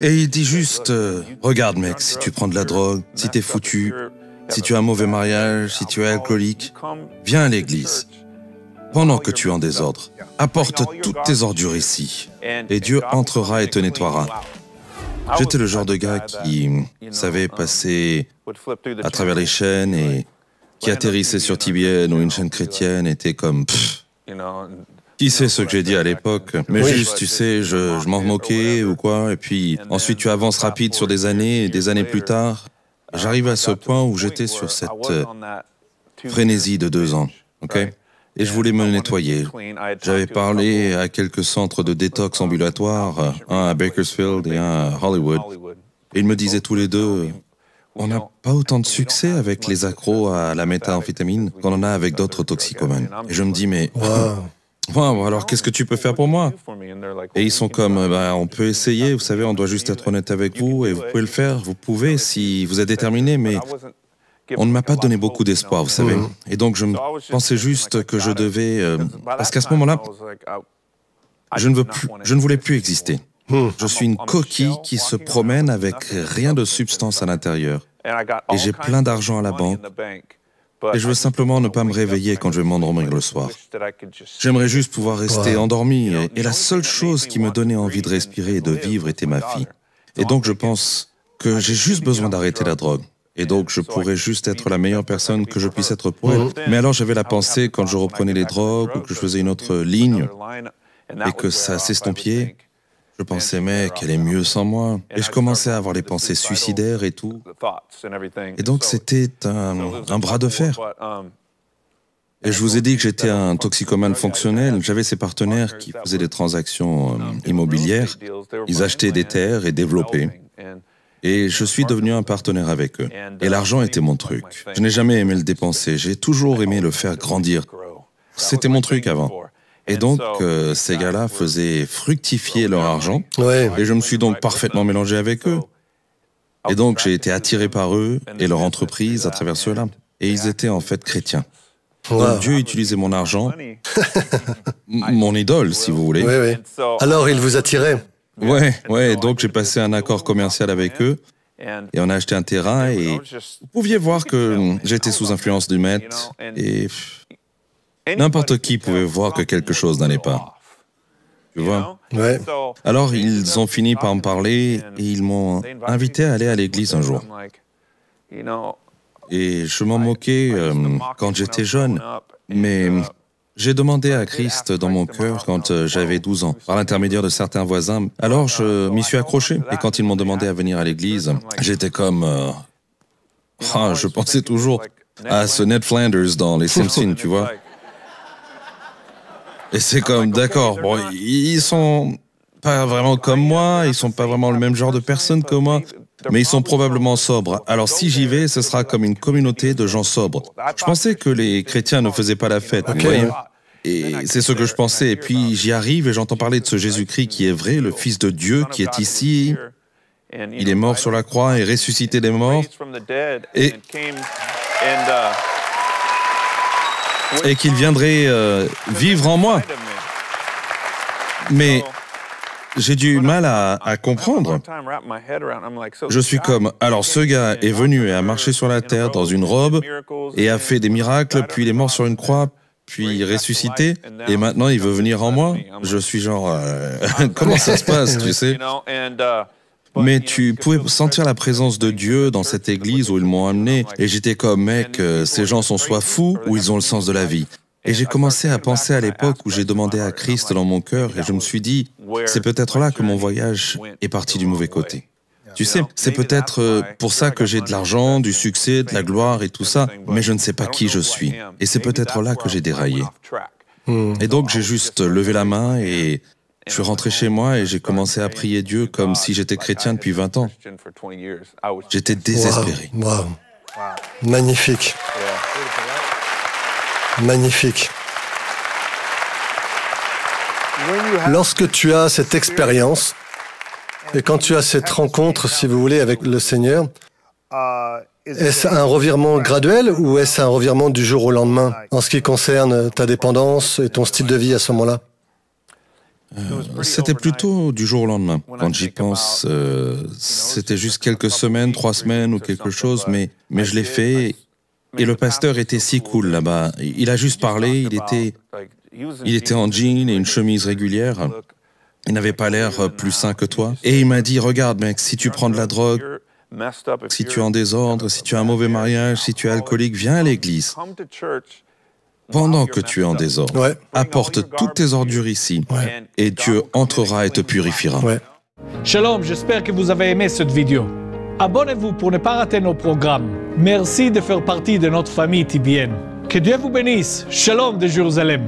Et il dit juste, regarde mec, si tu prends de la drogue, si t'es foutu, si tu as un mauvais mariage, si tu es alcoolique, viens à l'église. Pendant que tu es en désordre, apporte toutes tes ordures ici, et Dieu entrera et te nettoiera. J'étais le genre de gars qui savait passer à travers les chaînes et qui atterrissait sur TBN ou une chaîne chrétienne était comme pfff. Qui sait ce que j'ai dit à l'époque? Mais oui, juste, tu sais, je m'en moquais ou quoi. Et puis ensuite, tu avances rapide sur des années, et des années plus tard, j'arrive à ce point où j'étais sur cette frénésie de 2 ans, ok? Et je voulais me nettoyer. J'avais parlé à quelques centres de détox ambulatoires, un à Bakersfield et un à Hollywood. Et ils me disaient tous les deux, on n'a pas autant de succès avec les accros à la méthamphétamine qu'on en a avec d'autres toxicomanes. Et je me dis, mais... Wow, alors qu'est-ce que tu peux faire pour moi? Et ils sont comme, bah, on peut essayer, vous savez, on doit juste être honnête avec vous et vous pouvez le faire, vous pouvez si vous êtes déterminé, mais on ne m'a pas donné beaucoup d'espoir, vous savez. Et donc je pensais juste que je devais, parce qu'à ce moment-là, je ne voulais plus exister. Je suis une coquille qui se promène avec rien de substance à l'intérieur. Et j'ai plein d'argent à la banque. Et je veux simplement ne pas me réveiller quand je vais m'endormir le soir. J'aimerais juste pouvoir rester endormi. Et la seule chose qui me donnait envie de respirer et de vivre était ma fille. Et donc je pense que j'ai juste besoin d'arrêter la drogue. Et donc je pourrais juste être la meilleure personne que je puisse être pour elle. Mais alors j'avais la pensée quand je reprenais les drogues ou que je faisais une autre ligne et que ça s'estompiait. Je pensais, mec, elle est mieux sans moi. Et je commençais à avoir les pensées suicidaires et tout. Et donc, c'était un bras de fer. Et je vous ai dit que j'étais un toxicomane fonctionnel. J'avais ces partenaires qui faisaient des transactions immobilières. Ils achetaient des terres et développaient. Et je suis devenu un partenaire avec eux. Et l'argent était mon truc. Je n'ai jamais aimé le dépenser. J'ai toujours aimé le faire grandir. C'était mon truc avant. Et donc, ces gars-là faisaient fructifier leur argent. Et je me suis donc parfaitement mélangé avec eux. Et donc, j'ai été attiré par eux et leur entreprise à travers cela. Et ils étaient en fait chrétiens. Donc, Dieu utilisait mon argent, mon idole, si vous voulez. Alors, il vous attirait? Ouais. Donc, j'ai passé un accord commercial avec eux. Et on a acheté un terrain et vous pouviez voir que j'étais sous influence du maître. Et... n'importe qui pouvait voir que quelque chose n'allait pas. Tu vois? Alors, ils ont fini par me parler et ils m'ont invité à aller à l'église un jour. Et je m'en moquais quand j'étais jeune, mais j'ai demandé à Christ dans mon cœur quand j'avais 12 ans, par l'intermédiaire de certains voisins. Alors, je m'y suis accroché. Et quand ils m'ont demandé à venir à l'église, j'étais comme... je pensais toujours à ce Ned Flanders dans Les Simpsons, tu vois? Et c'est comme, d'accord, bon, ils sont pas vraiment comme moi, ils sont pas vraiment le même genre de personnes que moi, mais ils sont probablement sobres. Alors si j'y vais, ce sera comme une communauté de gens sobres. Je pensais que les chrétiens ne faisaient pas la fête, vous voyez? Et c'est ce que je pensais. Et puis j'y arrive et j'entends parler de ce Jésus-Christ qui est vrai, le Fils de Dieu, qui est ici. Il est mort sur la croix et ressuscité des morts. Et qu'il viendrait vivre en moi. Mais j'ai du mal à comprendre. Je suis comme, alors ce gars est venu et a marché sur la terre dans une robe et a fait des miracles, puis il est mort sur une croix, puis ressuscité, et maintenant il veut venir en moi. Je suis genre, comment ça se passe, tu sais? Mais tu pouvais sentir la présence de Dieu dans cette église où ils m'ont amené. Et j'étais comme, mec, ces gens sont soit fous ou ils ont le sens de la vie. Et j'ai commencé à penser à l'époque où j'ai demandé à Christ dans mon cœur et je me suis dit, c'est peut-être là que mon voyage est parti du mauvais côté. Tu sais, c'est peut-être pour ça que j'ai de l'argent, du succès, de la gloire et tout ça, mais je ne sais pas qui je suis. Et c'est peut-être là que j'ai déraillé. Et donc j'ai juste levé la main et... je suis rentré chez moi et j'ai commencé à prier Dieu comme si j'étais chrétien depuis 20 ans. J'étais désespéré. Wow. Magnifique. Magnifique. Lorsque tu as cette expérience, et quand tu as cette rencontre, si vous voulez, avec le Seigneur, est-ce un revirement graduel ou est-ce un revirement du jour au lendemain en ce qui concerne ta dépendance et ton style de vie à ce moment-là? C'était plutôt du jour au lendemain. Quand j'y pense, c'était juste quelques semaines, 3 semaines ou quelque chose, mais je l'ai fait. Et le pasteur était si cool là-bas. Il a juste parlé, il était en jean et une chemise régulière. Il n'avait pas l'air plus sain que toi. Et il m'a dit, regarde mec, si tu prends de la drogue, si tu es en désordre, si tu as un mauvais mariage, si tu es alcoolique, viens à l'église. Pendant que tu es en désordre, apporte toutes tes ordures ici, et Dieu entrera et te purifiera. Shalom, j'espère que vous avez aimé cette vidéo. Abonnez-vous pour ne pas rater nos programmes. Merci de faire partie de notre famille TBN. Que Dieu vous bénisse. Shalom de Jérusalem.